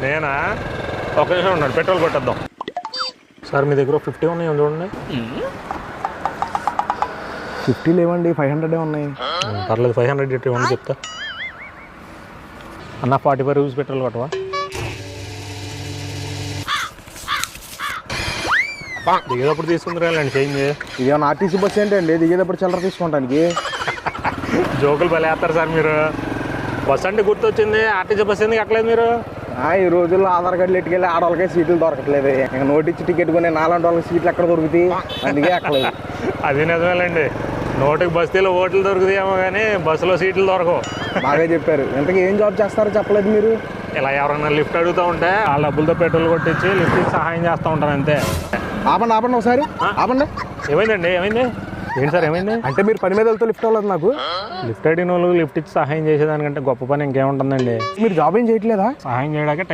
నేనా? ఒక నిమిషం ఉన్నాడు, పెట్రోల్ కొట్టేద్దాం. సార్ మీ దగ్గర 50 ఉన్నాయి చూడండి. 50 లేవండి, 500 ఉన్నాయి. పర్లేదు 500 ఇవ్వండి చెప్తా. అన్న 45 రూపీస్ పెట్రోల్ కొట్టవా? దిగేటప్పుడు తీసుకుంది రాలండి చేంజ్. ఇదేమన్నా ఆర్టీసీ బస్ ఏంటండి దిగేటప్పుడు చిల్లర తీసుకుంటానికి? జోకులు భలే వేస్తారు సార్ మీరు. బస్ అంటే గుర్తొచ్చింది, ఆర్టీసీ బస్ ఎందుకు ఎక్కలేదు మీరు? ఈ రోజుల్లో ఆధార్ కార్డులు ఎట్టుకెళ్ళి ఆడవాళ్ళకే సీట్లు దొరకట్లేదు. ఇంకా నోటిచ్చి టికెట్ కొని నాలాంటి వాళ్ళకి సీట్లు ఎక్కడ దొరుకుతాయి, అందుకే ఎక్కలేదు. అది నిజమేలేండి, నోటికి బస్తీలో ఓట్లు దొరుకుతాయేమో కానీ బస్సులో సీట్లు దొరకవు. బాగా చెప్పారు. ఇంతకీ ఏం జాబ్ చేస్తారో చెప్పలేదు మీరు. ఇలా ఎవరైనా లిఫ్ట్ అడుగుతూ ఉంటే వాళ్ళ డబ్బులతో పెట్రోల్ కొట్టించి లిఫ్ట్కి సహాయం చేస్తూ ఉంటాను అంతే. ఆపండి ఒకసారి ఆపండి. ఏమైందండి? ఏమైంది? ఏంటి సార్ ఏమైంది? అంటే మీరు పని మీద వెళ్తే లిఫ్ట్ అవ్వలేదు నాకు? లిఫ్ట్ అడిగిన వాళ్ళు లిఫ్ట్ ఇచ్చి సహాయం చేసేదానికంటే గొప్ప పని ఇంకేముంటుందండి? మీరు జాబ్ ఏం చేయట్లేదా? సహాయం చేయడానికి